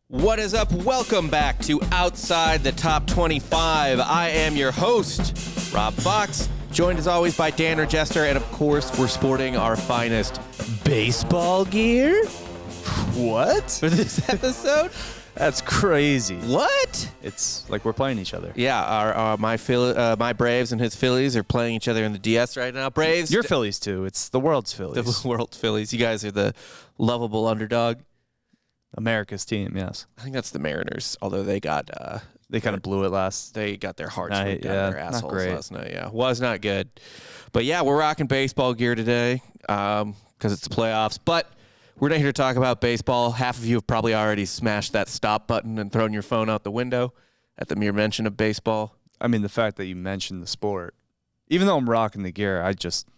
What is up? Welcome back to Outside the Top 25. I am your host, Rob Fox, joined as always by Dan Jester, and of course, we're sporting our finest baseball gear. What? For this episode? That's crazy. What? It's like we're playing each other. Yeah, my Braves and his Phillies are playing each other in the DS right now. Braves. Your Phillies, too. It's the world's Phillies. The world's Phillies. You guys are the lovable underdog. America's team, yes. I think that's the Mariners, although they got... they kind of blew it last. They got their hearts night, ripped down their not assholes great. last night. Yeah, was not good. But yeah, we're rocking baseball gear today because it's the playoffs. But we're not here to talk about baseball. Half of you have probably already smashed that stop button and thrown your phone out the window at the mere mention of baseball. I mean, the fact that you mentioned the sport, even though I'm rocking the gear, I just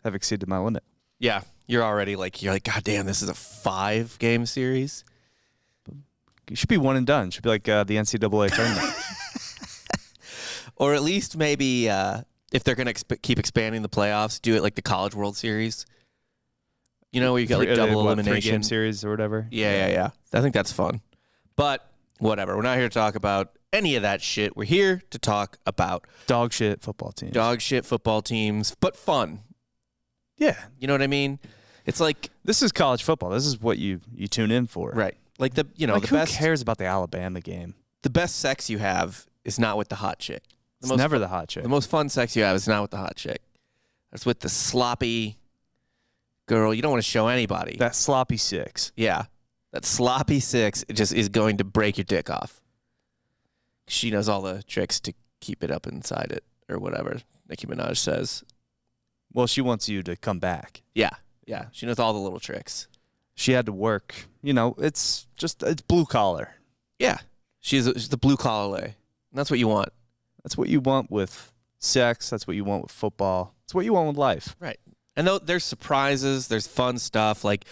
have exceeded my limit. Yeah, you're like, God damn, this is a 5-game series. You should be one and done. Should be like the NCAA tournament. Or at least maybe if they're going to keep expanding the playoffs, do it like the College World Series. You know, where you got like double elimination. 3-game series or whatever. Yeah. I think that's fun. But whatever. We're not here to talk about any of that shit. We're here to talk about Dog shit football teams. dog shit football teams, but fun. Yeah. You know what I mean? It's like, This is college football. This is what you tune in for. right. Like the Who best cares about the Alabama game? the best sex you have is not with the hot chick. It's never the hot chick. The most fun sex you have is not with the hot chick. It's with the sloppy girl you don't want to show anybody. That sloppy six. Yeah. That sloppy six just is going to break your dick off. She knows all the tricks to keep it up inside it or whatever Nicki Minaj says. Well, she wants you to come back. Yeah. She knows all the little tricks. She had to work. You know, it's blue collar. Yeah. She's the blue collar lay. And that's what you want. That's what you want with sex. That's what you want with football. It's what you want with life. Right. And there's surprises. There's fun stuff. Like,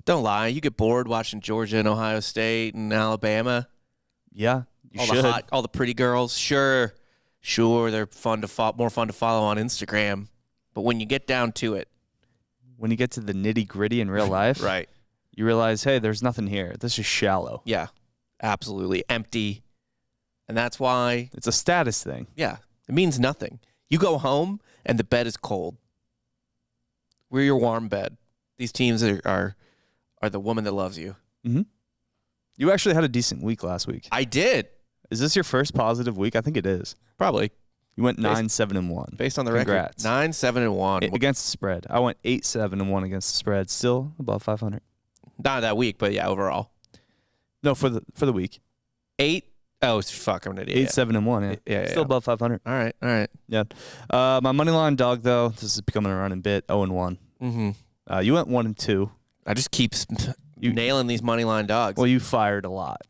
don't lie. You get bored watching Georgia and Ohio State and Alabama. Yeah, you should. All the pretty girls. Sure, they're more fun to follow on Instagram. But when you get down to it, When you get to the nitty gritty in real life, right? You realize, hey, there's nothing here. This is shallow. Yeah, absolutely empty. And that's why It's a status thing. Yeah, it means nothing. You go home and the bed is cold. We're your warm bed. These teams are the woman that loves you. Mm-hmm. You actually had a decent week last week. I did. Is this your first positive week? I think it is. Probably. You went 9-7-1. Based on the Congrats. record. 9-7-1. Against the spread. I went 8-7-1 against the spread. Still above 500. Not that week, but yeah, overall. No, for the week. 8. Oh, fuck, I'm an idiot. 8-7-1, yeah. Still above 500. All right. Yeah. My money line dog, though, this is becoming a running bit, 0-1. Mm-hmm. You went 1-2. I just keep nailing these money line dogs. Well, you fired a lot.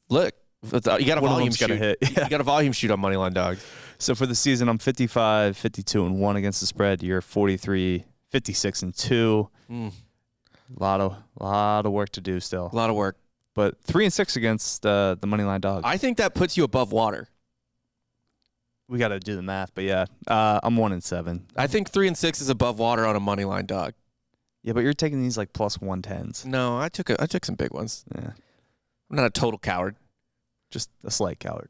Look, you got a volume shoot. Hit. Yeah. You got a volume shoot on money line dogs. So for the season, I'm 55, 52-1 against the spread. You're 43, 56-2. A lot of work to do still. A lot of work. But 3-6 against the money line dog. I think that puts you above water. We got to do the math, but yeah, I'm 1-7. I think 3-6 is above water on a money line dog. Yeah, but you're taking these like plus 110s. No, I took some big ones. Yeah, I'm not a total coward. just a slight coward.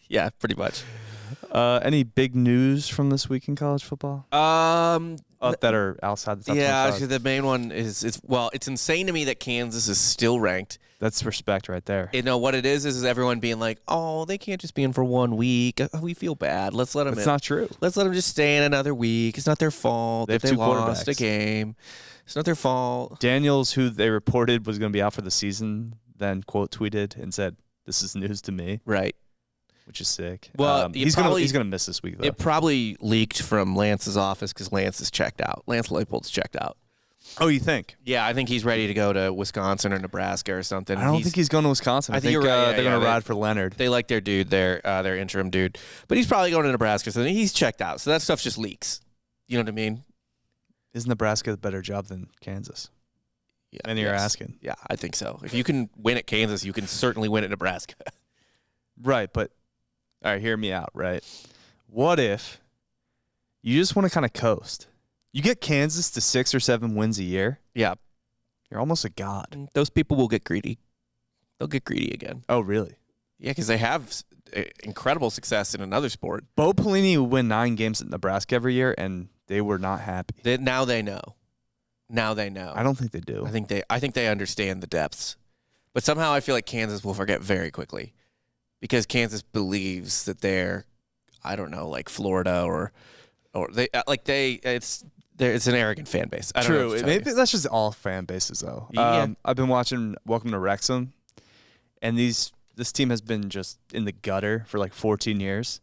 Yeah, pretty much. Any big news from this week in college football? That are outside the top 25? Actually, the main one is it's insane to me that Kansas is still ranked. That's respect right there. You know what it is everyone being like, oh, they can't just be in for 1 week. We feel bad. Let's let them. It's not true. Let's let them just stay in another week. It's not their fault. They have that two lost a quarterbacks. game. It's not their fault. Daniels, who they reported was going to be out for the season, then quote tweeted and said, "This is news to me." Right. Which is sick. Well, he's gonna miss this week though. It probably leaked from Lance's office because Lance is checked out. Lance Leipold's checked out. Oh, you think? Yeah, I think he's ready to go to Wisconsin or Nebraska or something. I don't think he's going to Wisconsin. I think you're right. They're going to ride for Leonard. They like their dude, their interim dude, but he's probably going to Nebraska. So he's checked out. So that stuff just leaks. You know what I mean? Is Nebraska a better job than Kansas? Yeah, and you're asking. Yeah, I think so. If you can win at Kansas, you can certainly win at Nebraska. Right, but all right, hear me out, right? What if you just want to kind of coast? You get Kansas to 6 or 7 wins a year. Yeah. You're almost a god. Those people will get greedy. They'll get greedy again. Oh, really? Yeah, because they have incredible success in another sport. Bo Pelini would win 9 games at Nebraska every year, and they were not happy. Now they know. Now they know. I don't think they do. I think they understand the depths. But somehow I feel like Kansas will forget very quickly because Kansas believes that they're, I don't know, like Florida or it's an arrogant fan base. I don't know what to tell Maybe you. that's just all fan bases, though. Yeah. I've been watching Welcome to Wrexham, and this team has been just in the gutter for like 14 years.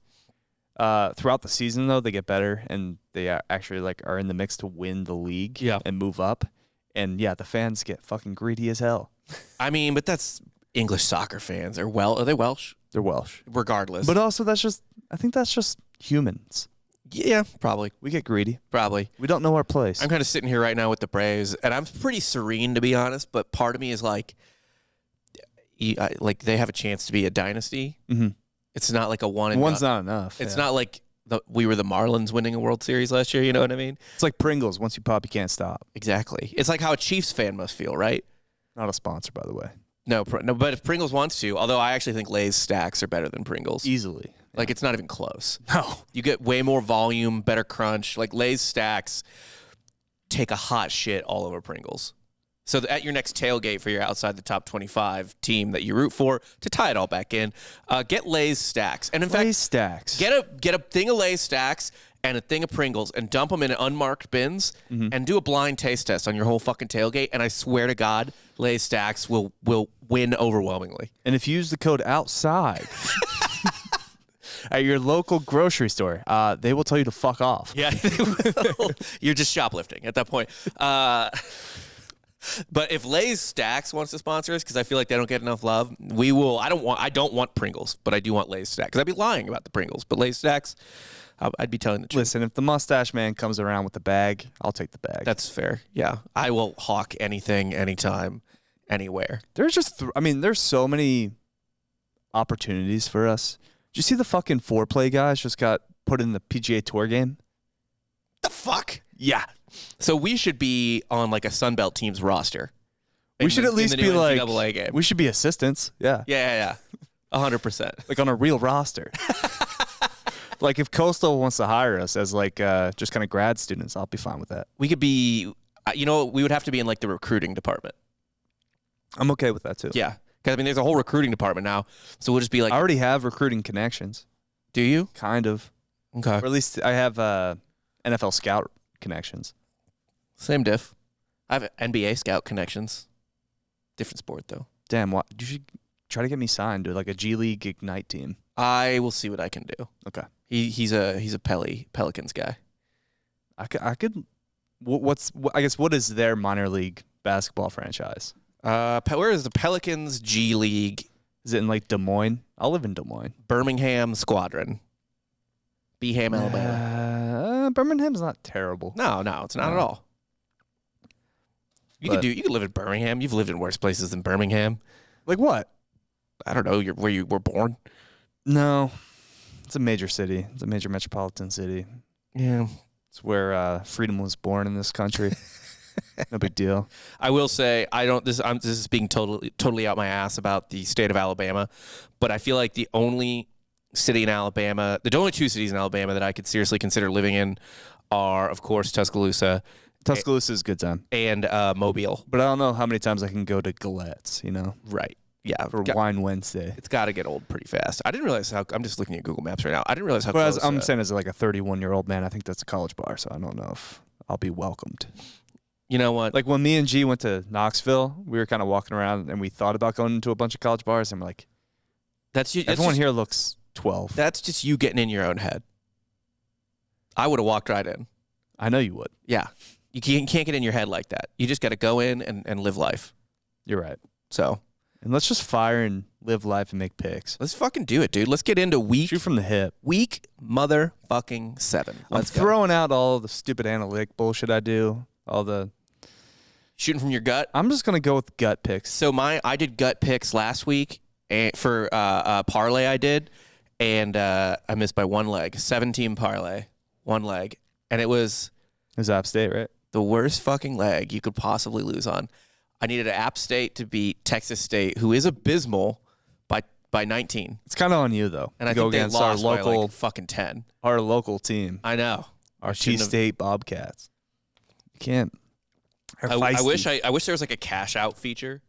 Throughout the season, though, they get better, and they actually are in the mix to win the league and move up. And yeah, the fans get fucking greedy as hell. I mean, but that's English soccer fans. Are they Welsh? They're Welsh. Regardless. But also, I think that's just humans. Yeah, probably. We get greedy. Probably. We don't know our place. I'm kind of sitting here right now with the Braves, and I'm pretty serene, to be honest, but part of me is like they have a chance to be a dynasty. Mm-hmm. It's not like a one and One's done. not enough. It's not like we were the Marlins winning a World Series last year, you know what I mean? It's like Pringles. Once you pop, you can't stop. Exactly. It's like how a Chiefs fan must feel, right? Not a sponsor, by the way. No, but if Pringles wants to, although I actually think Lay's stacks are better than Pringles. Easily. Like, it's not even close. No. You get way more volume, better crunch. Like, Lay's stacks take a hot shit all over Pringles. So at your next tailgate for your outside the top 25 team that you root for, to tie it all back in, get Lay's stacks. And in fact, Lay's stacks. Get a thing of Lay's stacks and a thing of Pringles and dump them in unmarked bins and do a blind taste test on your whole fucking tailgate. And I swear to God, Lay's stacks will win overwhelmingly. And if you use the code OUTSIDE at your local grocery store, they will tell you to fuck off. Yeah, they will. You're just shoplifting at that point. But if Lay's Stacks wants to sponsor us, because I feel like they don't get enough love, we will. I don't want Pringles, but I do want Lay's Stacks. Because I'd be lying about the Pringles, but Lay's Stacks, I'd be telling the truth. Listen, if the mustache man comes around with the bag, I'll take the bag. That's fair. Yeah, I will hawk anything, anytime, anywhere. There's just, there's so many opportunities for us. Did you see the fucking foreplay guys just got put in the PGA Tour game? The fuck? Yeah. So we should be on like a Sunbelt team's roster. We should at least be like, NCAA game. we should be assistants. Yeah. Yeah. 100%. Like on a real roster. Like if Coastal wants to hire us as like just kind of grad students, I'll be fine with that. We could be, we would have to be in like the recruiting department. I'm okay with that too. Yeah. Because, there's a whole recruiting department now. So we'll just be like. I already have recruiting connections. Do you? Kind of. Okay. Or at least I have NFL scout connections. Same diff. I have NBA scout connections. Different sport, though. Damn, what? You should try to get me signed to like a G League Ignite team. I will see what I can do. Okay. He's a Pelicans guy. I could. I guess what is their minor league basketball franchise? Where is the Pelicans G League? Is it in like Des Moines? I'll live in Des Moines. Birmingham Squadron. Beham, Alabama. Birmingham's not terrible. No, it's not at all. You could live in Birmingham. You've lived in worse places than Birmingham. Like what? I don't know. Where you were born. No, it's a major city. It's a major metropolitan city. Yeah, it's where freedom was born in this country. No big deal. I will say this is being totally out my ass about the state of Alabama, but I feel like the only city in Alabama, the only two cities in Alabama that I could seriously consider living in are, of course, Tuscaloosa. Tuscaloosa is a good time. And Mobile. But I don't know how many times I can go to Galette's, Right. Yeah. For Wine Wednesday. It's got to get old pretty fast. I didn't realize I'm just looking at Google Maps right now. I didn't realize how close. I'm saying as like a 31-year-old man, I think that's a college bar, so I don't know if I'll be welcomed. You know what? Like when me and G went to Knoxville, we were kind of walking around and we thought about going into a bunch of college bars, and we're like, everyone here looks 12. That's just you getting in your own head. I would have walked right in. I know you would. Yeah. You can't get in your head like that. You just got to go in and live life. You're right. So. And let's just fire and live life and make picks. Let's fucking do it, dude. Let's get into Shoot from the hip. Week motherfucking 7. Let's go. Throwing out all the stupid analytic bullshit I do. All the. Shooting from your gut? I'm just going to go with gut picks. So I did gut picks last week for parlay I did. And I missed by one leg. 7-team parlay. One leg. And it was App State, right? the worst fucking leg you could possibly lose on. I needed App State to beat Texas State, who is abysmal, by 19. It's kind of on you though. And I go think they against lost our by local, like fucking 10. our local team, I know. our T-State Bobcats. You can't. I wish there was like a cash out feature.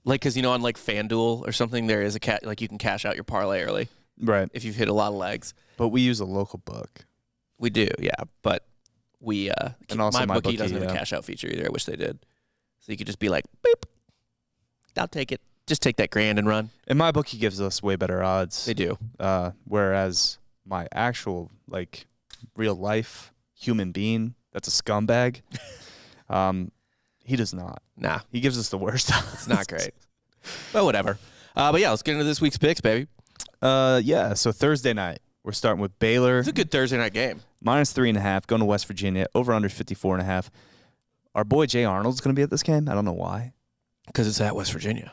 Like, because on like FanDuel or something, there is like you can cash out your parlay early, right? if you've hit a lot of legs. But we use a local book. We do, yeah. But we and also my bookie bookie doesn't have a cash out feature either. I wish they did. So you could just be like, boop, I'll take it. Just take that grand and run. And my bookie gives us way better odds. They do. Whereas my actual like real life human being, that's a scumbag. He does not. Nah, He gives us the worst odds. it's not great. But whatever. But yeah, let's get into this week's picks, baby. Yeah. So Thursday night, we're starting with Baylor. It's a good Thursday night game. -3.5, going to West Virginia, over under 54.5. Our boy Jay Arnold's going to be at this game. I don't know why. Because it's at West Virginia.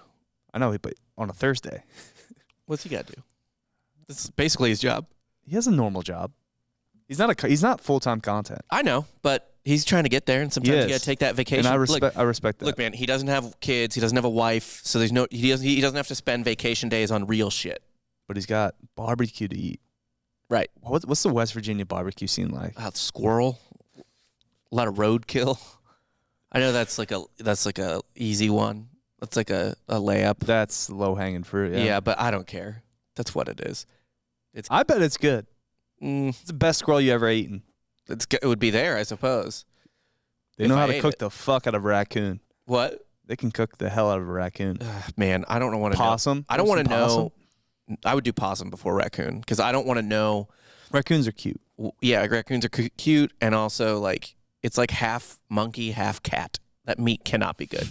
I know, but on a Thursday. What's he got to do? This is basically his job. He has a normal job. He's not full-time content. I know, but he's trying to get there, and sometimes you got to take that vacation. And I respect that. Look, man, he doesn't have kids. He doesn't have a wife, so he doesn't have to spend vacation days on real shit. But he's got barbecue to eat. Right. What's the West Virginia barbecue scene like? Squirrel, a lot of roadkill. I know that's like a easy one. That's like a layup. That's low-hanging fruit. Yeah, but I don't care. That's what it is. I bet it's good. Mm, It's the best squirrel you ever eaten. it would be there, I suppose. They If know I how to ate cook it. the fuck out of a raccoon. What? They can cook the hell out of a raccoon. Man, I don't want to know. Possum. I don't want to Possum? know. I would do possum before raccoon because I don't want to know. Raccoons are cute. Yeah, raccoons are cute, and also like it's like half monkey, half cat. That meat cannot be good.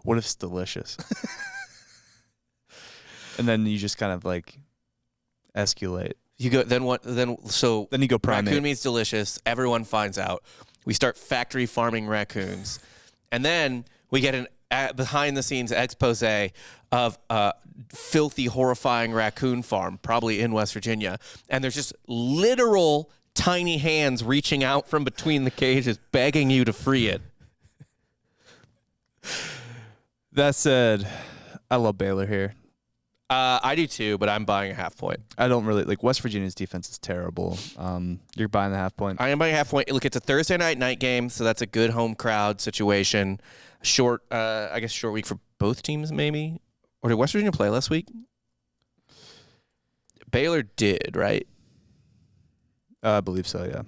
What if it's delicious? And then you just kind of like escalate. You go then what? Then you go primate. Raccoon meat's delicious. Everyone finds out. We start factory farming raccoons, and then we get an behind the scenes expose of a filthy, horrifying raccoon farm, probably in West Virginia, and there's just literal tiny hands reaching out from between the cages, begging you to free it. That said, I love Baylor here. I do too, but I'm buying a half point. I don't really like West Virginia's defense is terrible. You're buying the half point. I am buying a half point. Look, it's a Thursday night game, so that's a good home crowd situation. Short week for both teams, maybe. Or did West Virginia play last week? Baylor did, right? I believe so. Yeah.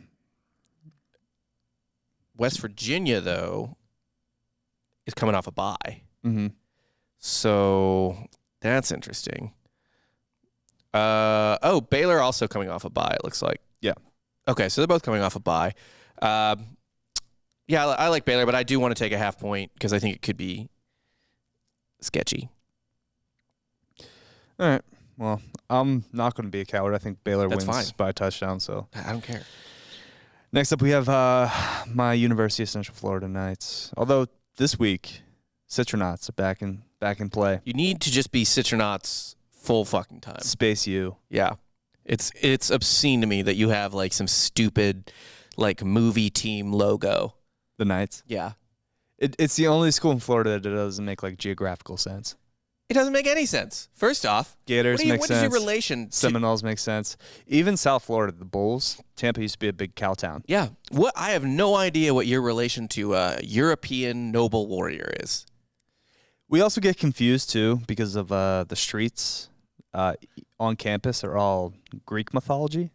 West Virginia, though, is coming off a bye. Mm-hmm. So that's interesting. Baylor also coming off a bye, it looks like. Yeah. Okay, so they're both coming off a bye. Yeah, I like Baylor, but I do want to take a half point because I think it could be sketchy. All right. Well, I'm not going to be a coward. I think Baylor That's wins fine. by a touchdown. So I don't care. next up, we have my University of Central Florida Knights. Although this week, Citronauts are back in play. You need to just be Citronauts full fucking time. Space U. Yeah. It's obscene to me that you have like some stupid like movie team logo. The Knights. Yeah. It's the only school in Florida that doesn't make like geographical sense. It doesn't make any sense. First off, Gators make what sense. is your relation to Seminoles make sense. Even South Florida, the Bulls. Tampa used to be a big cow town. Yeah. I have no idea what your relation to European noble warrior is. We also get confused too because of the streets on campus are all Greek mythology.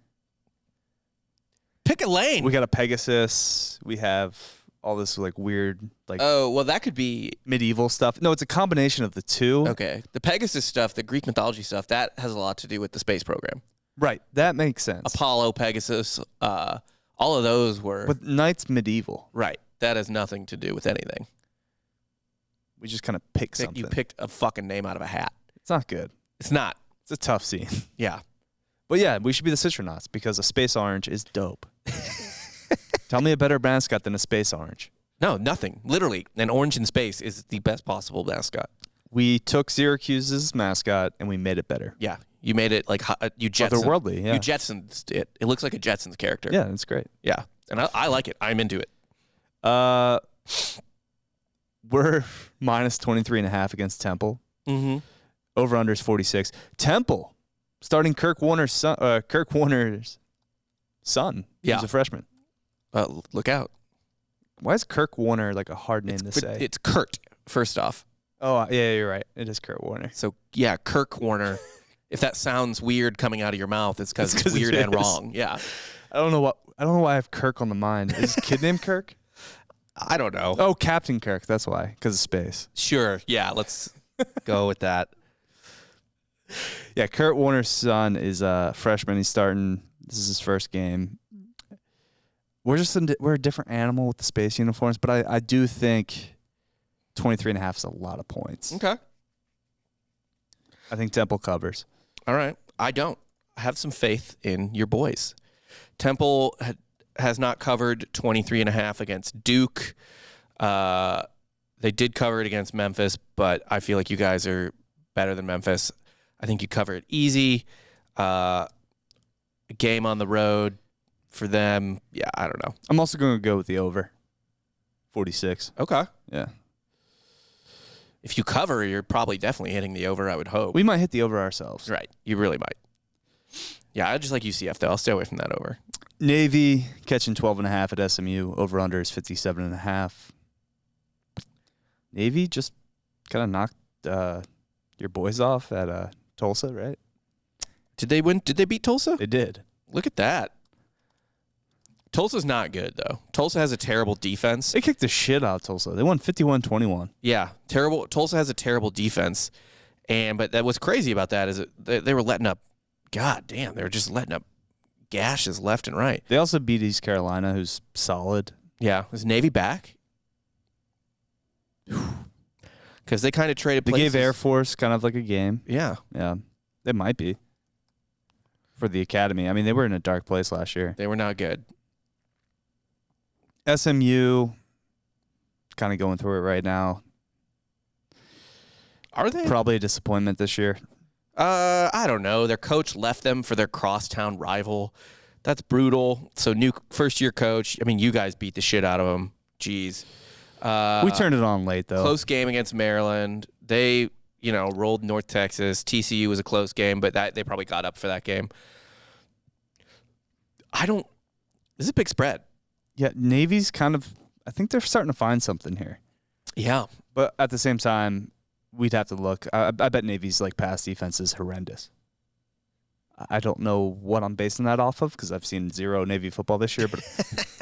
Pick a lane. We got a Pegasus. We have all this like weird like Oh, well, that could be medieval stuff. No, it's a combination of the two. okay. The Pegasus stuff, the Greek mythology stuff, that has a lot to do with the space program. Right. That makes sense. Apollo, Pegasus, all of those were But Knight's medieval. right. That has nothing to do with anything. We just kind of pick something. You picked a fucking name out of a hat. It's not good. It's not. It's a tough scene. Yeah. But yeah, we should be the Citronauts because a space orange is dope. Tell me a better mascot than a space orange. No, nothing. Literally, an orange in space is the best possible mascot. We took Syracuse's mascot and we made it better. Yeah. You made it like you Jetsoned. Otherworldly, yeah. You Jetsoned it. It looks like a Jetsons character. Yeah, that's great. Yeah. And I like it. I'm into it. We're minus 23.5 against Temple. Mm-hmm. Over under is 46. Temple starting Kirk Warner's son. Yeah. He's a freshman. Look out. Why is Kirk Warner like a hard name to say? It's Kurt, first off. Oh, yeah, you're right. It is Kurt Warner. So, yeah, Kirk Warner. If that sounds weird coming out of your mouth, it's because it's weird and wrong. Yeah. I don't know why I have Kirk on the mind. Is his kid named Kirk? I don't know. Oh, Captain Kirk. That's why. Because of space. Sure. Yeah, let's go with that. Yeah, Kurt Warner's son is a freshman. He's starting. This is his first game. We're a different animal with the space uniforms, but I do think 23.5 is a lot of points. Okay. I think Temple covers. All right. I don't. I have some faith in your boys. Temple has not covered 23.5 against Duke. They did cover it against Memphis, but I feel like you guys are better than Memphis. I think you cover it easy. A game on the road for them. Yeah, I don't know. I'm also going to go with the over. 46. Okay. Yeah. If you cover, you're probably definitely hitting the over, I would hope. We might hit the over ourselves. Right. You really might. Yeah, I just like UCF, though. I'll stay away from that over. Navy catching 12.5 at SMU. Over-under is 57.5. Navy just kind of knocked your boys off at Tulsa, right? Did they win? Did they beat Tulsa? They did. Look at that. Tulsa's not good, though. Tulsa has a terrible defense. They kicked the shit out of Tulsa. They won 51-21. Yeah, terrible. Tulsa has a terrible defense, but what's crazy about that is they were letting up. God damn, they were just letting up gashes left and right. They also beat East Carolina, who's solid. Yeah, is Navy back? Because they kind of traded They places. gave Air Force kind of like a game. Yeah. Yeah, they might be for the academy. I mean, they were in a dark place last year. They were not good. SMU, kind of going through it right now. Are they? Probably a disappointment this year. I don't know. Their coach left them for their crosstown rival. That's brutal. So new first-year coach. I mean, you guys beat the shit out of them. Jeez. We turned it on late, though. Close game against Maryland. They, rolled North Texas. TCU was a close game, but they probably got up for that game. This is a big spread. Yeah, Navy's kind of, I think they're starting to find something here. Yeah. But at the same time, we'd have to look. I bet Navy's pass defense is horrendous. I don't know what I'm basing that off of because I've seen zero Navy football this year, but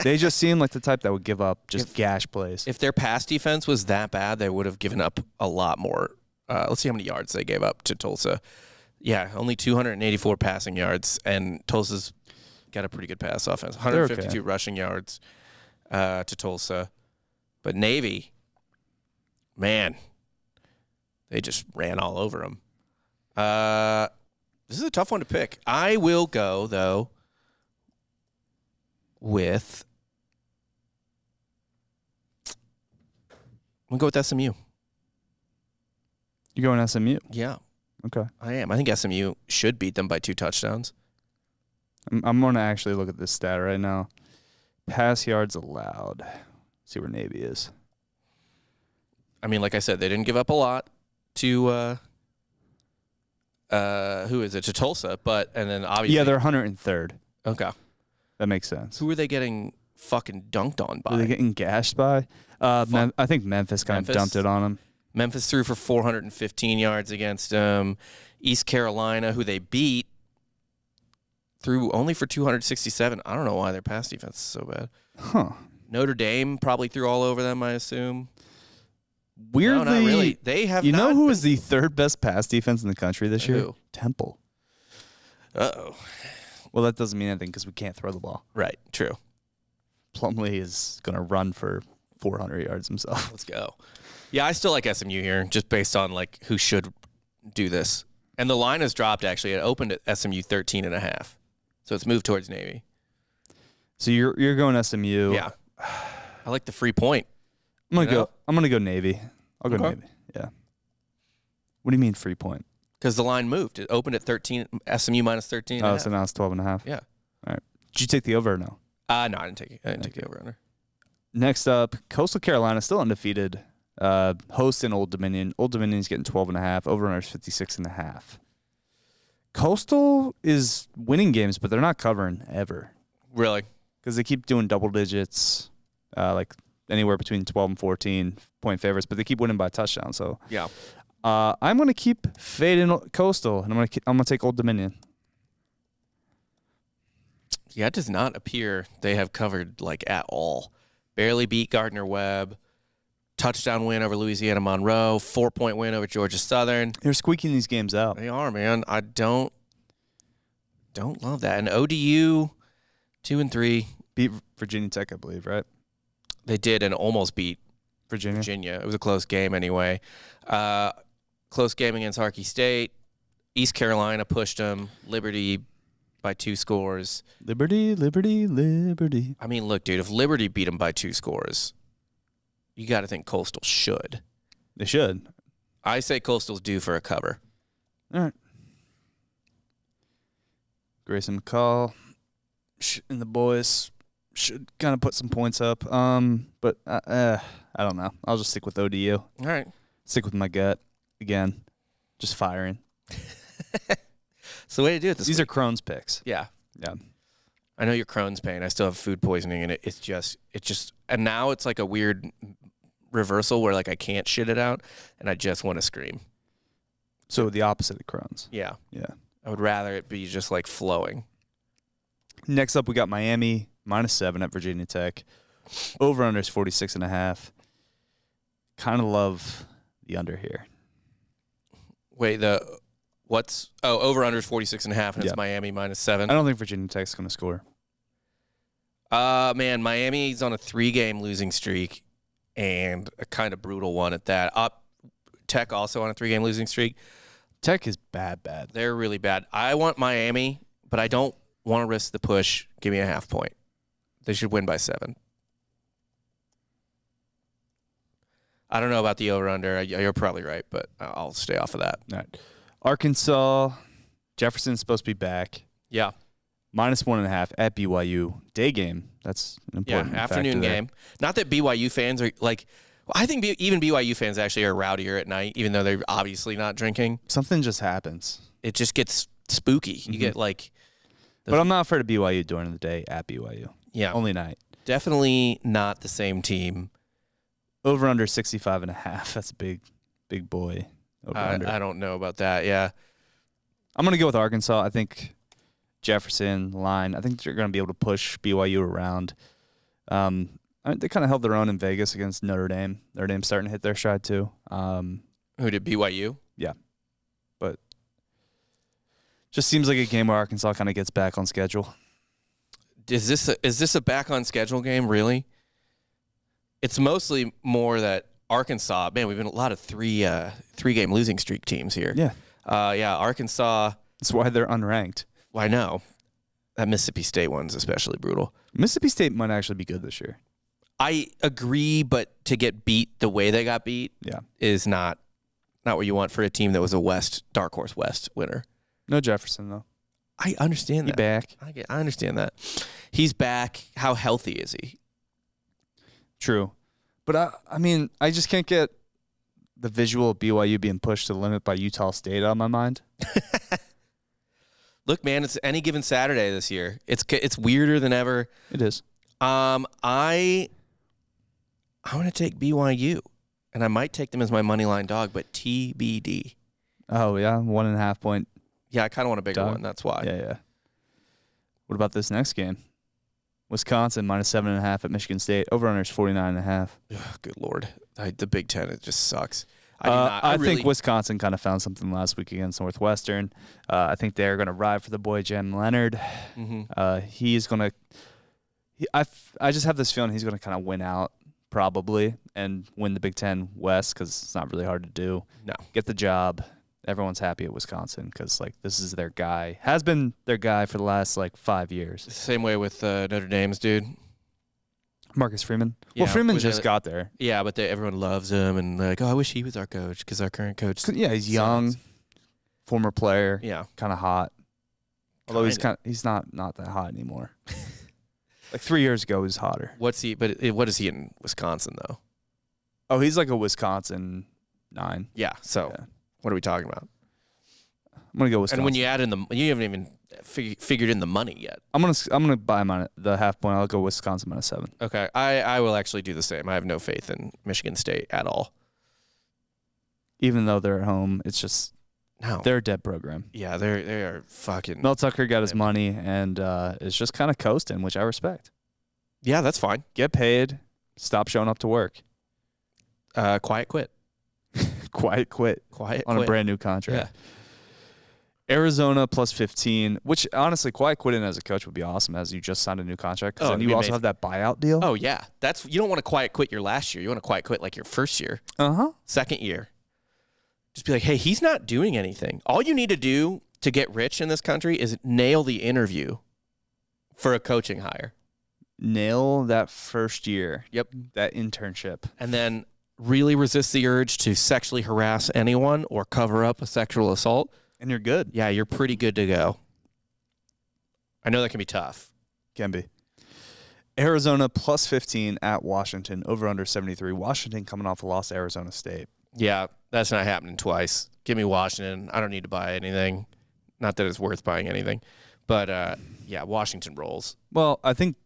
they just seem like the type that would give up gash plays. If their pass defense was that bad, they would have given up a lot more. Let's see how many yards they gave up to Tulsa. Yeah, only 284 passing yards, and Tulsa's got a pretty good pass offense. 152 rushing yards to Tulsa. But Navy, man, they just ran all over them. This is a tough one to pick. I will go, though, with... I'm going to go with SMU. You going SMU? Yeah. Okay. I am. I think SMU should beat them by 2 touchdowns. I'm going to actually look at this stat right now. Pass yards allowed. See where Navy is. I mean, like I said, they didn't give up a lot to... who is it? To Tulsa, and then obviously... Yeah, they're 103rd. Okay. That makes sense. Who are they getting fucking dunked on by? Are they getting gashed by? I think Memphis kind of dumped it on them. Memphis threw for 415 yards against East Carolina, who they beat, threw only for 267. I don't know why their pass defense is so bad. Huh. Notre Dame probably threw all over them, I assume. Weirdly, no, not really. They have. You know who is the third best pass defense in the country this year? Who? Temple. Uh-oh. Well, that doesn't mean anything because we can't throw the ball. Right. True. Plumlee is going to run for 400 yards himself. Let's go. Yeah, I still like SMU here, just based on who should do this. And the line has dropped. Actually, it opened at SMU 13.5, so it's moved towards Navy. So you're going SMU. Yeah. I like the free point. I'm gonna go Navy. I'll go Navy. Yeah. What do you mean free point? Because the line moved. It opened at 13. SMU minus 13. Oh, so now it's 12.5. Yeah. All right. Did you take the over or no? No, I didn't take it. I didn't take the over under. Next up, Coastal Carolina, still undefeated. Host in Old Dominion. Old Dominion's getting 12.5. Over-under's 56.5. Coastal is winning games, but they're not covering ever. Really? Because they keep doing double digits, like anywhere between 12 and 14-point favorites, but they keep winning by a touchdown. So Yeah. I'm going to keep fading Coastal, and I'm gonna take Old Dominion. Yeah, it does not appear they have covered like at all. Barely beat Gardner-Webb. Touchdown win over Louisiana Monroe. 4-point win over Georgia Southern. They're squeaking these games out. They are, man. I don't love that. And ODU, 2-3. Beat Virginia Tech, I believe, right? They did and almost beat Virginia. It was a close game anyway. Close game against Arky State. East Carolina pushed them. Liberty by 2 scores. Liberty. I mean, look, dude, if Liberty beat them by 2 scores, you got to think Coastal should. They should. I say Coastal's due for a cover. All right. Grayson McCall and the boys should kind of put some points up. But I don't know. I'll just stick with ODU. All right. Stick with my gut again. Just firing. It's the way to do it. These are Crohn's picks. Yeah. Yeah. I know your Crohn's pain. I still have food poisoning, and it's just, and now it's like a weird reversal where like I can't shit it out, and I just want to scream. So the opposite of Crohn's. Yeah. Yeah. I would rather it be just like flowing. Next up, we got Miami -7 at Virginia Tech. Over under is 46.5. Kind of love the under here. Wait, over under is 46.5, and it's Miami -7. I don't think Virginia Tech's going to score. Man, Miami's on a 3-game losing streak, and a kind of brutal one at that. Tech also on a 3-game losing streak. Tech is bad. They're really bad. I want Miami, but I don't want to risk the push. Give me a half point. They should win by 7. I don't know about the over-under. You're probably right, but I'll stay off of that. All right. Arkansas, Jefferson's supposed to be back. Yeah. -1.5 at BYU. Day game. That's an important afternoon factor game. Not that BYU fans are like, I think even BYU fans actually are rowdier at night, even though they're obviously not drinking. Something just happens. It just gets spooky. You get like. But I'm not afraid of BYU during the day at BYU. Yeah. Only night. Definitely not the same team. Over under 65.5. That's a big boy. I don't know about that. Yeah. I'm going to go with Arkansas. I think Jefferson line. I think they're going to be able to push BYU around. They kind of held their own in Vegas against Notre Dame. Notre Dame's starting to hit their stride too. Who did BYU? Yeah, but just seems like a game where Arkansas kind of gets back on schedule. Is this a back on schedule game? Really? It's mostly more that Arkansas. Man, we've been a lot of 3-game losing streak teams here. Yeah, Arkansas. That's why they're unranked. Well, I know. That Mississippi State one's especially brutal. Mississippi State might actually be good this year. I agree, but to get beat the way they got beat is not what you want for a team that was a Dark Horse West winner. No Jefferson, though. I understand that. He's back. I understand that. He's back. How healthy is he? True. But, I just can't get the visual of BYU being pushed to the limit by Utah State on my mind. Look, man, it's any given Saturday this year. It's weirder than ever. It is. I'm going to take BYU, and I might take them as my money line dog, but TBD. Oh, yeah? 1.5 point. Yeah, I kind of want a bigger dog. one. That's why. Yeah. What about this next game? Wisconsin -7.5 at Michigan State. Over-under is 49.5. Good Lord. The Big Ten, it just sucks. I think Wisconsin kind of found something last week against Northwestern. I think they're going to ride for the boy, Jem Leonard. Mm-hmm. He's going to I just have this feeling he's going to kind of win out probably and win the Big Ten West because it's not really hard to do. No. Get the job. Everyone's happy at Wisconsin because, this is their guy. Has been their guy for the last, 5 years. Same way with Notre Dame's dude. Marcus Freeman. Yeah, well, Freeman just got there. Yeah, but everyone loves him, and they're like, I wish he was our coach because our current coach. Yeah, he's young, former player. Yeah, kind of hot. Although he's not that hot anymore. Like 3 years ago, he was hotter. What's he? But what is he in Wisconsin though? Oh, he's like a Wisconsin 9. Yeah. So what are we talking about? I'm gonna go Wisconsin. And when you add in you haven't even figured in the money yet. I'm gonna buy him on the half point. I'll go Wisconsin -7. Okay. I will actually do the same. I have no faith in Michigan State at all. Even though they're at home, it's just they're a dead program. Yeah, they are fucking. Mel Tucker got his money and is just kind of coasting, which I respect. Yeah, that's fine. Get paid. Stop showing up to work. Quiet quit. Quiet quit. Quiet on quit. a brand new contract. Yeah. Arizona +15, which honestly, quiet quitting as a coach would be awesome as you just signed a new contract. Because then you also have that buyout deal. Oh, yeah. You don't want to quiet quit your last year. You want to quiet quit like your first year. Second year. Just be like, hey, he's not doing anything. All you need to do to get rich in this country is nail the interview for a coaching hire. Nail that first year. Yep. That internship. And then really resist the urge to sexually harass anyone or cover up a sexual assault. And you're good. Yeah, you're pretty good to go. I know that can be tough. Can be. Arizona +15 at Washington, over under 73. Washington coming off a loss to Arizona State. Yeah, that's not happening twice. Give me Washington. I don't need to buy anything. Not that it's worth buying anything. But, yeah, Washington rolls. Well, I think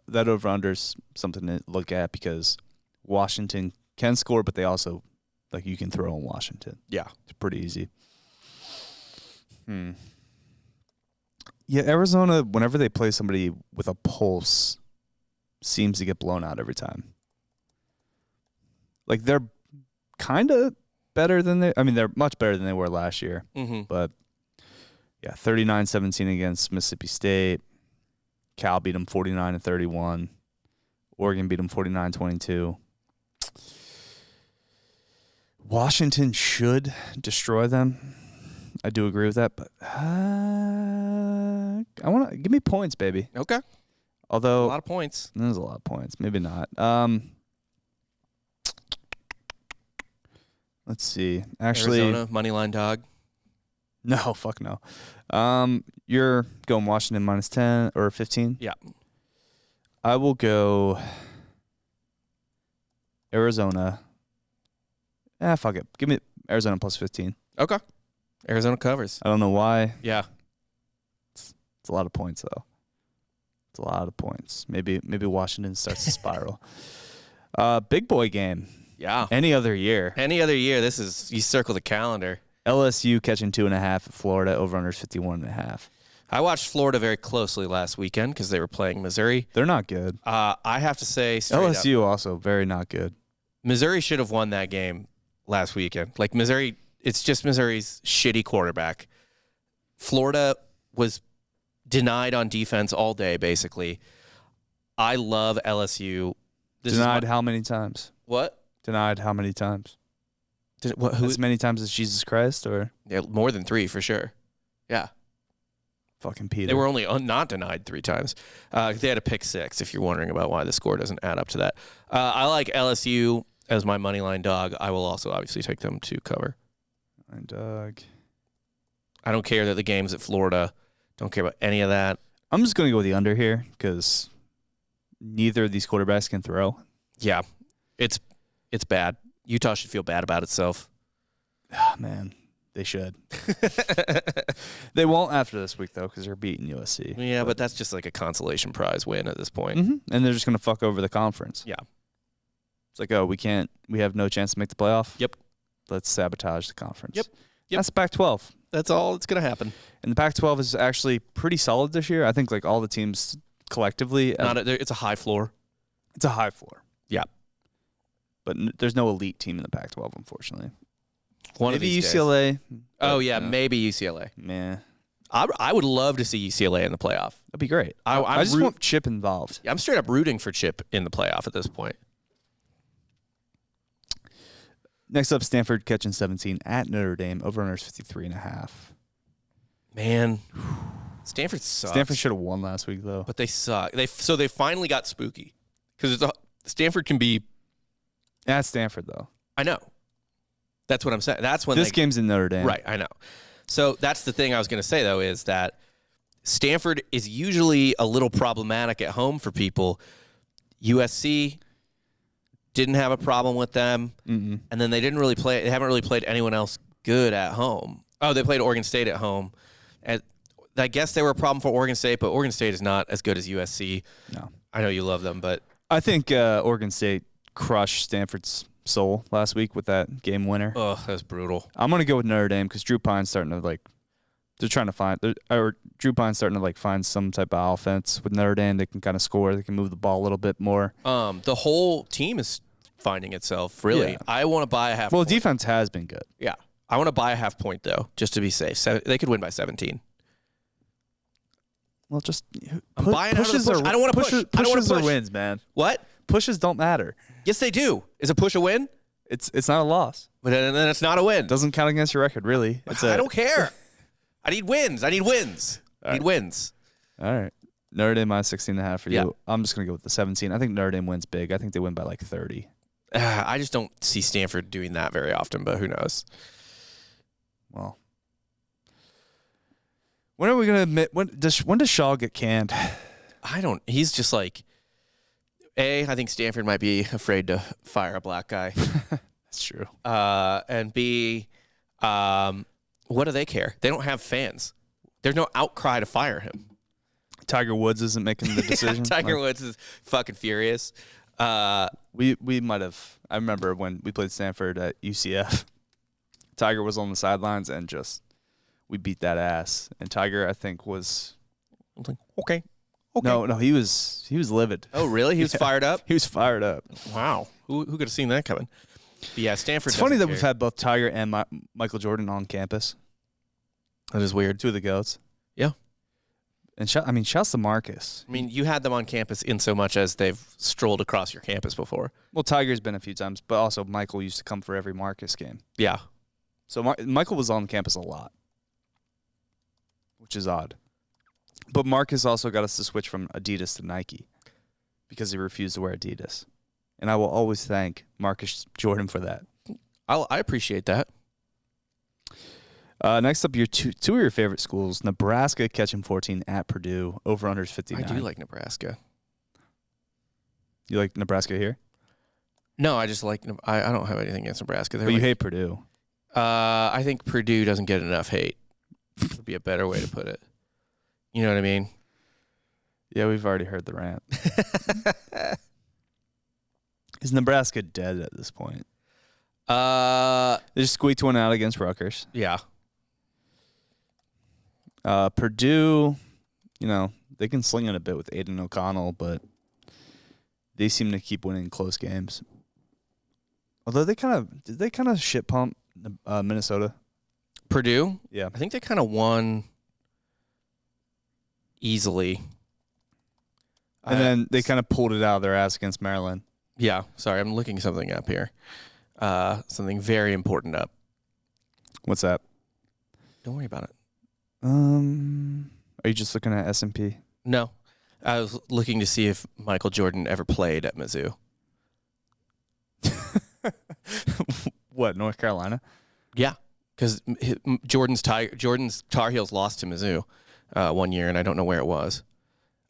that over under is something to look at because Washington can score, but they also, like, you can throw in Washington. Yeah. It's pretty easy. Yeah, Arizona, whenever they play somebody with a pulse, seems to get blown out every time. Like, they're kind of better than they're much better than they were last year. Mm-hmm. But, yeah, 39-17 against Mississippi State. Cal beat them 49-31. Oregon beat them 49-22. Washington should destroy them. I do agree with that, but I want to give me points, baby. Okay. Although a lot of points. There's a lot of points. Maybe not. Let's see. Actually, Arizona moneyline dog. No, fuck no. You're going Washington -10 or 15. Yeah. I will go Arizona. Fuck it. Give me Arizona +15. Okay. Arizona covers. I don't know why. Yeah. It's a lot of points, though. It's a lot of points. Maybe Washington starts to spiral. Big boy game. Yeah. Any other year. Any other year, this is, you circle the calendar. LSU catching 2.5 at Florida. Over-under 51.5. I watched Florida very closely last weekend because they were playing Missouri. They're not good. I have to say, LSU also very not good. Missouri should have won that game last weekend. Like Missouri, it's just Missouri's shitty quarterback. Florida was denied on defense all day, basically. I love LSU. Denied how many times? What? Denied how many times? Who? As many times as Jesus Christ, or? Yeah, more than 3 for sure. Yeah. Fucking Peter. They were only not denied 3 times. They had a pick 6, if you're wondering about why the score doesn't add up to that. I like LSU as my moneyline dog. I will also obviously take them to cover. And Doug. I don't care that the game's at Florida. Don't care about any of that. I'm just going to go with the under here because neither of these quarterbacks can throw. Yeah, it's bad. Utah should feel bad about itself. Oh, man, they should. They won't after this week, though, because they're beating USC. Yeah, but that's just like a consolation prize win at this point. Mm-hmm. And they're just going to fuck over the conference. Yeah. It's like, oh, we have no chance to make the playoff? Yep. Let's sabotage the conference. Yep. That's Pac-12. That's all that's going to happen. And the Pac-12 is actually pretty solid this year. I think like all the teams collectively. It's a high floor. It's a high floor. Yeah. But there's no elite team in the Pac-12, unfortunately. Maybe UCLA. Oh, yeah, maybe UCLA. Man. I would love to see UCLA in the playoff. That'd be great. I just want Chip involved. I'm straight up rooting for Chip in the playoff at this point. Next up, Stanford catching 17 at Notre Dame. Over-under 53.5. Man, Stanford sucks. Stanford should have won last week, though. But they suck. They finally got spooky. Because Stanford can be... At Stanford, though. I know. That's what I'm saying. That's when this game's in Notre Dame. Right, I know. So that's the thing I was going to say, though, is that Stanford is usually a little problematic at home for people. USC didn't have a problem with them, and then they haven't really played anyone else good at home. Oh, they played Oregon State at home. And I guess they were a problem for Oregon State, but Oregon State is not as good as USC. No. I know you love them, but I think Oregon State crushed Stanford's soul last week with that game winner. Oh, that was brutal. I'm going to go with Notre Dame because Drew Pine's starting to Drew Pine's starting to find some type of offense with Notre Dame. They can kind of score. They can move the ball a little bit more. The whole team is finding itself, really. Yeah. I want to buy a half Well, point. defense has been good. Yeah. I want to buy a half point, though, just to be safe. They could win by 17. Well, just I'm buying out of the push. I don't want to push. I don't want to push. Pushes or wins, man. What? Pushes don't matter. Yes, they do. Is a push a win? It's not a loss. But then it's not a win. Doesn't count against your record, really. I don't care. I need wins. I need wins. All right. Notre Dame minus 16.5 for you. Yeah. I'm just going to go with the 17. I think Notre Dame wins big. I think they win by 30. I just don't see Stanford doing that very often, but who knows? Well, when are we going to admit when does Shaw get canned? He's just like, I think Stanford might be afraid to fire a black guy. That's true. And B, what do they care? They don't have fans. There's no outcry to fire him. Tiger Woods isn't making the decision. Tiger Woods is fucking furious. We might have. I remember when we played Stanford at UCF. Tiger was on the sidelines and we beat that ass. And Tiger, I think, was. I was like, okay. No, he was livid. Oh, really? He was fired up? He was fired up. Wow. Who could have seen that coming? But yeah, Stanford. It's funny that care. we've had both Tiger and Michael Jordan on campus. That is weird. Two of the GOATs. Yeah. And shouts to Marcus. I mean, you had them on campus in so much as they've strolled across your campus before. Well, Tiger's been a few times, but also Michael used to come for every Marcus game. Yeah. So Michael was on campus a lot, which is odd. But Marcus also got us to switch from Adidas to Nike because he refused to wear Adidas. And I will always thank Marcus Jordan for that. I appreciate that. Next up, your two of your favorite schools, Nebraska catching 14 at Purdue, over-unders 59. I do like Nebraska. You like Nebraska here? No, I just like – I don't have anything against Nebraska. But you hate Purdue. I think Purdue doesn't get enough hate. Would be a better way to put it. You know what I mean? Yeah, we've already heard the rant. Is Nebraska dead at this point? They just squeaked one out against Rutgers. Yeah. Purdue, they can sling it a bit with Aiden O'Connell, but they seem to keep winning close games. Although did they kind of shit pump Minnesota? Purdue? Yeah. I think they kind of won easily. And then they kind of pulled it out of their ass against Maryland. Yeah. Sorry, I'm looking something up here. Something very important up. What's that? Don't worry about it. Are you just looking at S&P? No. I was looking to see if Michael Jordan ever played at Mizzou. What, North Carolina? Yeah, because Jordan's Tar Heels lost to Mizzou 1 year, and I don't know where it was.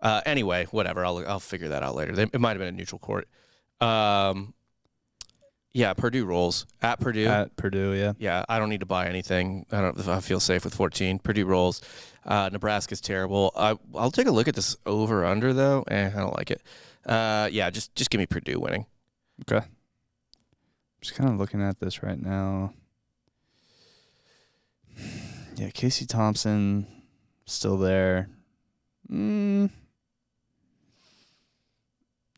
Anyway, whatever. I'll figure that out later. It might have been a neutral court. Yeah, Purdue rolls at Purdue. At Purdue, yeah. Yeah, I don't need to buy anything. I feel safe with 14. Purdue rolls. Nebraska's terrible. I'll take a look at this over under though. I don't like it. Yeah, just give me Purdue winning. Okay. Just kind of looking at this right now. Yeah, Casey Thompson still there. This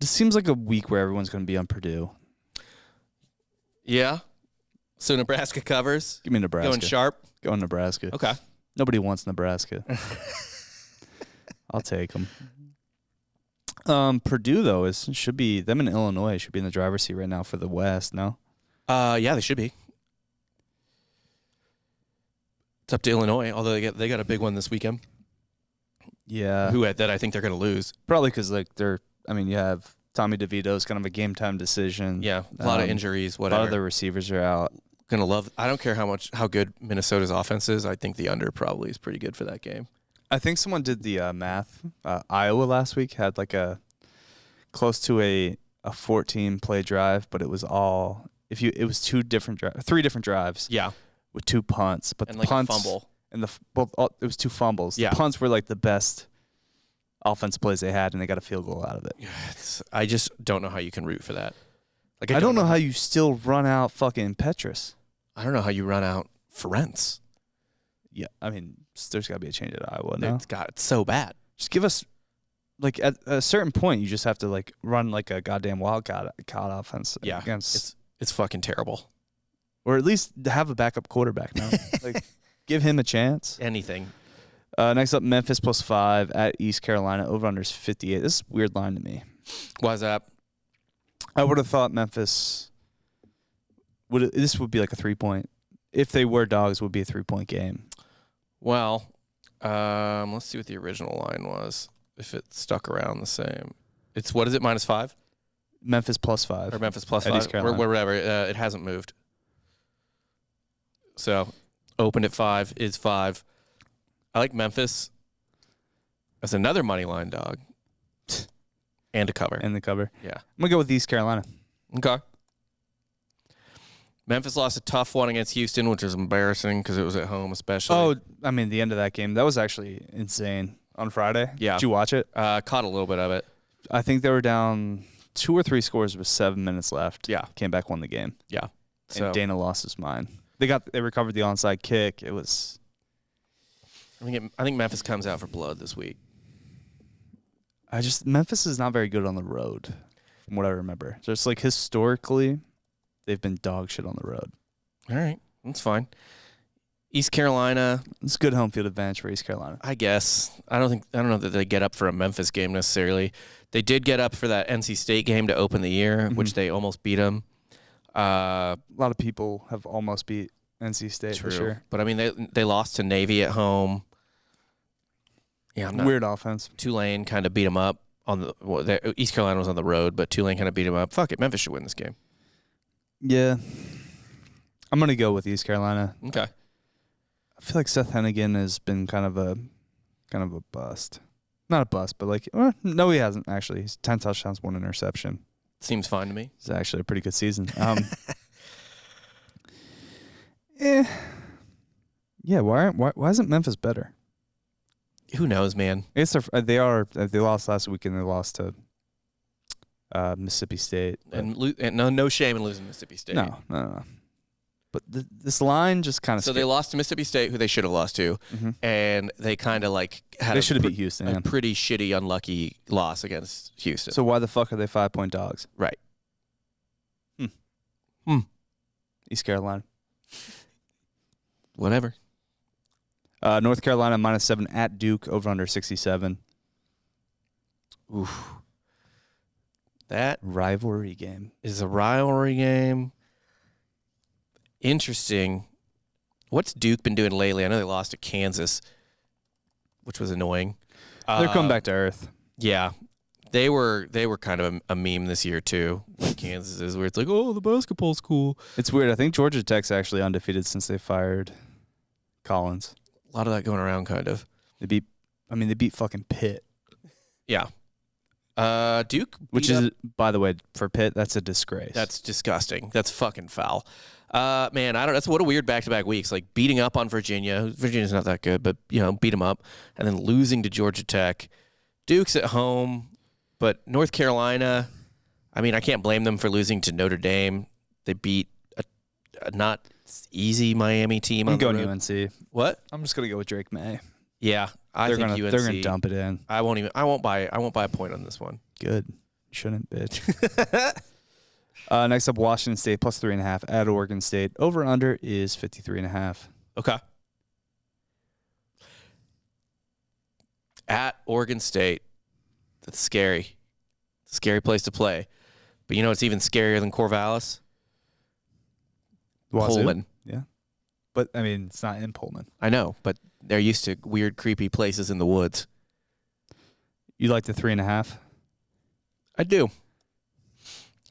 seems like a week where everyone's going to be on Purdue. Yeah. So Nebraska covers. Give me Nebraska. Going sharp. Going Nebraska. Okay. Nobody wants Nebraska. I'll take them. Purdue though should be them in Illinois should be in the driver's seat right now for the West. No. Yeah, they should be. It's up to Illinois, although they got a big one this weekend. Yeah. That I think they're going to lose. Probably because you have Tommy DeVito's kind of a game time decision. Yeah, a lot of injuries. Whatever. A lot of the receivers are out. Gonna love. I don't care how good Minnesota's offense is. I think the under probably is pretty good for that game. I think someone did the math. Iowa last week had like a close to a 14 play drive, but it was all it was three different drives. Yeah, with 2 punts, but and the like punts a fumble. and it was 2 fumbles. Yeah. The punts were like the best offense plays they had, and they got a field goal out of it. I just don't know how you can root for that. Like I don't know how you still run out fucking Petrus. I don't know how you run out Ferentz. Yeah, I mean, there's got to be a change at Iowa now. It's so bad. Just give us, like, at a certain point, you just have to like run like a goddamn wildcat offense. Yeah, against it's fucking terrible. Or at least have a backup quarterback now. Like, give him a chance. Anything. Next up, Memphis +5 at East Carolina. Over/under is 58. This is a weird line to me. Why is that? I would have thought Memphis this would be like a 3-point. If they were dogs, it would be a 3-point game. Well, let's see what the original line was. If it stuck around the same, it's what is it? -5. Memphis +5 or Memphis +5. East Carolina. Wherever it hasn't moved. So, opened at 5 is 5. I like Memphis as another money line dog and a cover. in the cover. Yeah. I'm gonna go with East Carolina. Okay. Memphis lost a tough one against Houston, which is embarrassing because it was at home, especially. Oh, I mean, the end of that game, that was actually insane on Friday. Yeah. Did you watch it? Caught a little bit of it. I think they were down 2 or 3 scores with 7 minutes left. Yeah. Came back, won the game. Yeah. So And Dana lost his mind. They recovered the onside kick. It was. I think Memphis comes out for blood this week. Memphis is not very good on the road, from what I remember. Just like historically, they've been dog shit on the road. All right, that's fine. East Carolina, It's a good home field advantage for East Carolina. I guess. I don't know that they get up for a Memphis game necessarily. They did get up for that NC State game to open the year, which they almost beat them. A lot of people have almost beat NC State True. this year. But I mean, they lost to Navy at home. Yeah, Weird offense. Tulane kind of beat them up East Carolina was on the road, but Tulane kind of beat them up. Fuck it, Memphis should win this game. Yeah, I'm gonna go with East Carolina. Okay. I feel like Seth Hennigan has been kind of a bust. Not a bust, but like no, he hasn't actually. He's 10 touchdowns, 1 interception. Seems fine to me. It's actually a pretty good season. Yeah. Why isn't Memphis better? Who knows, man? I guess they lost last week and they lost to Mississippi State. And no shame in losing Mississippi State. No. But this line just kind of. So they lost to Mississippi State, who they should have lost to, and they kind of like had They should have beat Houston. a pretty shitty, unlucky loss against Houston. So why the fuck are they 5-point dogs? Right. East Carolina. Whatever. North Carolina -7 at Duke, over/under 67. Oof. That Rivalry game. is a rivalry game. Interesting. What's Duke been doing lately? I know they lost to Kansas, which was annoying. They're coming back to earth. Yeah. They were kind of a meme this year too, like Kansas is, where it's like, oh, the basketball's cool. It's weird. I think Georgia Tech's actually undefeated since they fired Collins. A lot of that going around, kind of. They beat fucking Pitt. Yeah. Duke, Which is, by the way, for Pitt, that's a disgrace. That's disgusting. That's fucking foul. Man, that's what a weird back-to-back weeks. Like beating up on Virginia. Virginia's not that good, but beat them up, and then losing to Georgia Tech. Duke's at home, but North Carolina. I mean, I can't blame them for losing to Notre Dame. They beat a not easy Miami team. I'm going UNC. What? I'm just gonna go with Drake May. Yeah, I think UNC. They're gonna dump it in. I won't buy a point on this one. Good. Shouldn't, bitch. Next up, Washington State +3.5 at Oregon State. Over/under is 53.5. Okay. At Oregon State. That's scary. It's a scary place to play. But it's even scarier than Corvallis? Wazoo? Pullman. Yeah. But, I mean, it's not in Pullman. I know, but they're used to weird, creepy places in the woods. You like the 3.5? I do.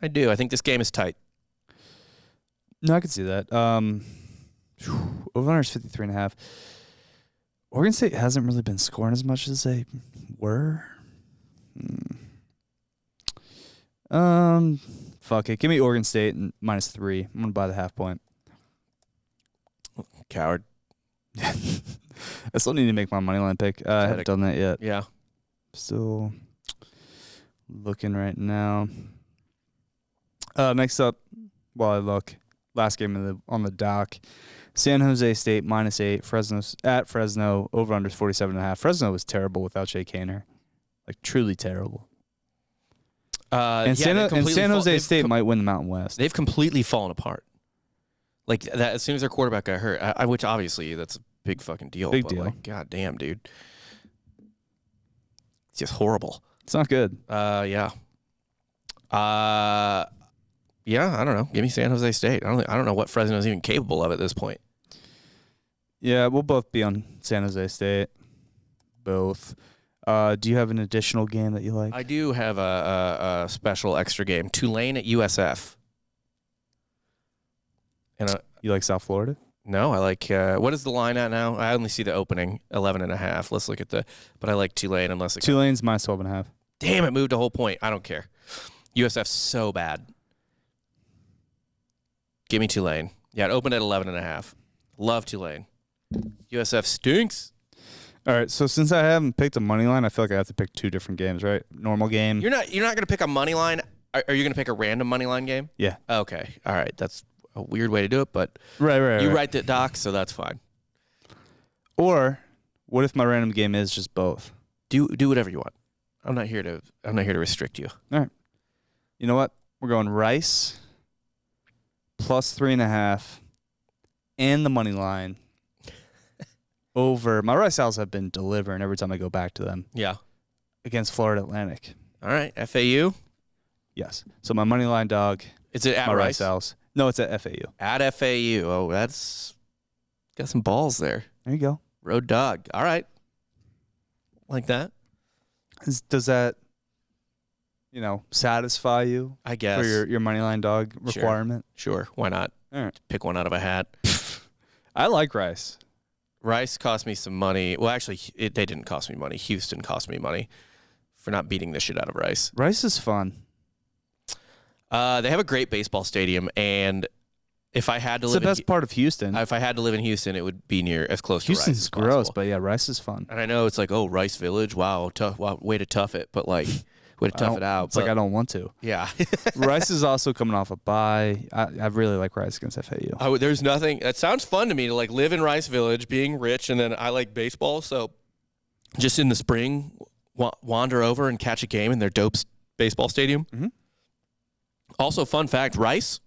I think this game is tight. No, I can see that. Over/under is 53.5. Oregon State hasn't really been scoring as much as they were. Fuck it. Give me Oregon State and -3. I'm gonna buy the half point. Coward. I still need to make my money line pick. I haven't done that yet. Yeah. Still looking right now. Next up, while I look, last game on the dock. San Jose State -8. Fresno's at Fresno. Over under 47.5. Fresno was terrible without Jay Kaner. Like truly terrible. And San Jose State might win the Mountain West. They've completely fallen apart. Like that, as soon as their quarterback got hurt, which obviously that's a big fucking deal. Big but deal. Like, God damn, dude. It's just horrible. It's not good. Yeah. Yeah, I don't know. Give me San Jose State. I don't know what Fresno's even capable of at this point. Yeah, we'll both be on San Jose State. Both. Do you have an additional game that you like? I do have a special extra game. Tulane at USF. And you like South Florida? No, I like. What is the line at now? I only see the opening, 11.5. Let's look at but I like Tulane unless Tulane's -12.5. Damn, it moved a whole point. I don't care. USF's so bad. Give me Tulane. Yeah, it opened at 11.5. Love Tulane. USF stinks. All right, so since I haven't picked a money line, I feel like I have to pick two different games, right? Normal game. You're not going to pick a money line. Are you going to pick a random money line game? Yeah. Okay. All right. That's a weird way to do it, but right. You write the doc, so that's fine. Or what if my random game is just both? Do whatever you want. I'm not here to restrict you. All right. You know what? We're going Rice +3.5 and the money line over. My Rice Owls have been delivering every time I go back to them. Yeah. Against Florida Atlantic. All right. FAU? Yes. So my money line dog. Is it at my Rice? Rice Owls. No, it's at FAU. At FAU. Oh, that's got some balls there. There you go. Road dog. All right. Like that. Does that, satisfy you? I guess. For your money line dog requirement? Sure. Why not? All right. Pick one out of a hat. I like Rice. Rice cost me some money. Well, actually, they didn't cost me money. Houston cost me money for not beating the shit out of Rice. Rice is fun. They have a great baseball stadium, and if I had to live, it's the best part of Houston. If I had to live in Houston, it would be as close to Rice as Houston's possible. gross, but yeah, Rice is fun. And I know it's like, oh, Rice Village, wow, tough, wow, way to tough it, but like, way to tough it out. It's like I don't want to. Yeah. Rice is also coming off a bye. I really like Rice against FAU. There's nothing. That sounds fun to me to like live in Rice Village, being rich, and then I like baseball, so just in the spring, wander over and catch a game in their dope baseball stadium. Mm-hmm. Also, fun fact, Rice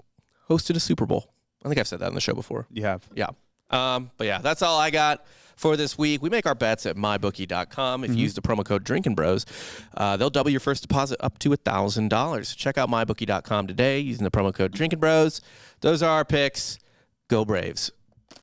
hosted a Super Bowl. I think I've said that on the show before. You have. Yeah. But yeah, that's all I got for this week. We make our bets at mybookie.com. If you use the promo code Drinkin' Bros, they'll double your first deposit up to $1,000. Check out mybookie.com today using the promo code Drinkin' Bros. Those are our picks. Go Braves.